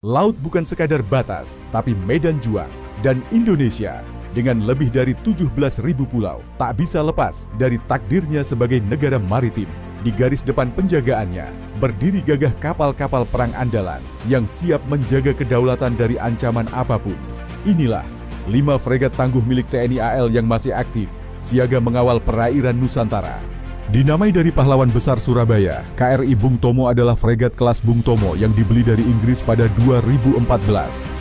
Laut bukan sekadar batas, tapi medan juang. Dan Indonesia, dengan lebih dari 17.000 pulau, tak bisa lepas dari takdirnya sebagai negara maritim. Di garis depan penjagaannya, berdiri gagah kapal-kapal perang andalan yang siap menjaga kedaulatan dari ancaman apapun. Inilah 5 fregat tangguh milik TNI AL yang masih aktif, siaga mengawal perairan Nusantara. Dinamai dari pahlawan besar Surabaya, KRI Bung Tomo adalah fregat kelas Bung Tomo yang dibeli dari Inggris pada 2014.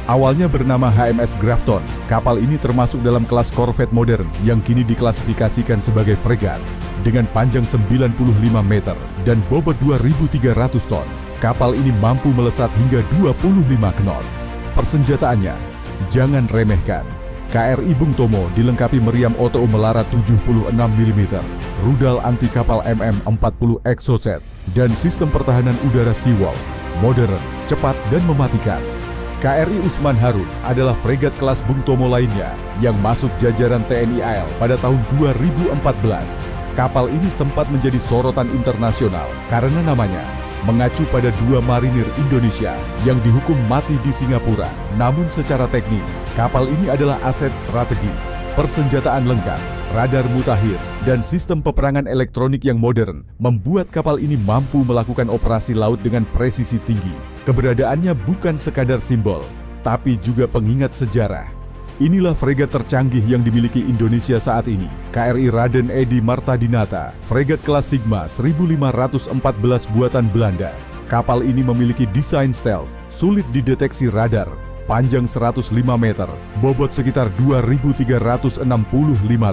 Awalnya bernama HMS Grafton, kapal ini termasuk dalam kelas korvet modern yang kini diklasifikasikan sebagai fregat. Dengan panjang 95 meter dan bobot 2.300 ton, kapal ini mampu melesat hingga 25 knot. Persenjataannya, jangan remehkan. KRI Bung Tomo dilengkapi meriam OTO Melara 76 mm, rudal anti kapal MM40 Exocet, dan sistem pertahanan udara Seawolf, modern, cepat, dan mematikan. KRI Usman Harun adalah fregat kelas Bung Tomo lainnya yang masuk jajaran TNI AL pada tahun 2014. Kapal ini sempat menjadi sorotan internasional karena namanya mengacu pada 2 marinir Indonesia yang dihukum mati di Singapura. Namun secara teknis, kapal ini adalah aset strategis, persenjataan lengkap, radar mutakhir, dan sistem peperangan elektronik yang modern membuat kapal ini mampu melakukan operasi laut dengan presisi tinggi. Keberadaannya bukan sekadar simbol, tapi juga pengingat sejarah. Inilah fregat tercanggih yang dimiliki Indonesia saat ini, KRI Raden Edi Martadinata, fregat kelas Sigma 1514 buatan Belanda. Kapal ini memiliki desain stealth, sulit dideteksi radar, panjang 105 meter, bobot sekitar 2.365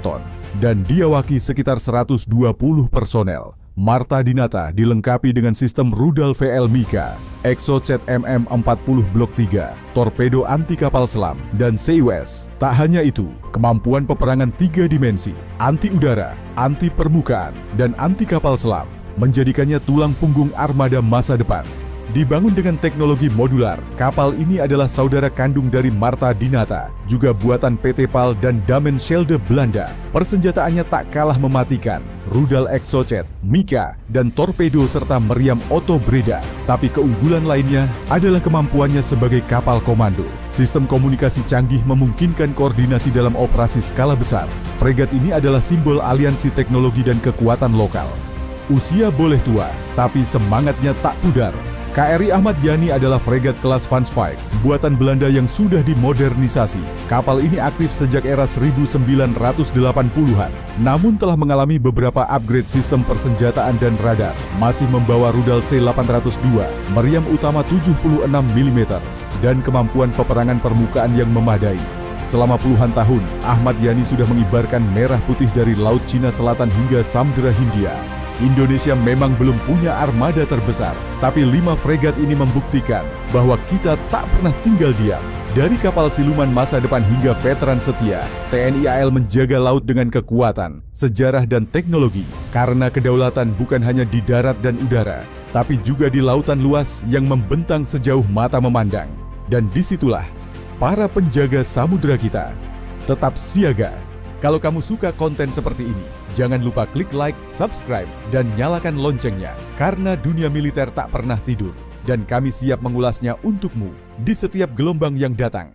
ton, dan diawaki sekitar 120 personel. Martadinata dilengkapi dengan sistem rudal VL Mika, Exocet MM40 Blok 3, torpedo anti kapal selam, dan CUS. Tak hanya itu, kemampuan peperangan 3 dimensi, anti udara, anti permukaan, dan anti kapal selam menjadikannya tulang punggung armada masa depan. Dibangun dengan teknologi modular, kapal ini adalah saudara kandung dari Martadinata, juga buatan PT PAL dan Damen Schelde Belanda. Persenjataannya tak kalah mematikan, rudal Exocet, Mika, dan torpedo serta meriam Otto Breda. Tapi keunggulan lainnya adalah kemampuannya sebagai kapal komando. Sistem komunikasi canggih memungkinkan koordinasi dalam operasi skala besar. Fregat ini adalah simbol aliansi teknologi dan kekuatan lokal. Usia boleh tua, tapi semangatnya tak pudar. KRI Ahmad Yani adalah fregat kelas Van Spijk, buatan Belanda yang sudah dimodernisasi. Kapal ini aktif sejak era 1980-an, namun telah mengalami beberapa upgrade sistem persenjataan dan radar. Masih membawa rudal C-802, meriam utama 76 mm, dan kemampuan peperangan permukaan yang memadai. Selama puluhan tahun, Ahmad Yani sudah mengibarkan merah putih dari Laut Cina Selatan hingga Samudra Hindia. Indonesia memang belum punya armada terbesar, tapi 5 fregat ini membuktikan bahwa kita tak pernah tinggal diam. Dari kapal siluman masa depan hingga veteran setia, TNI AL menjaga laut dengan kekuatan, sejarah, dan teknologi. Karena kedaulatan bukan hanya di darat dan udara, tapi juga di lautan luas yang membentang sejauh mata memandang. Dan disitulah para penjaga samudera kita tetap siaga. Kalau kamu suka konten seperti ini, jangan lupa klik like, subscribe, dan nyalakan loncengnya. Karena dunia militer tak pernah tidur, dan kami siap mengulasnya untukmu di setiap gelombang yang datang.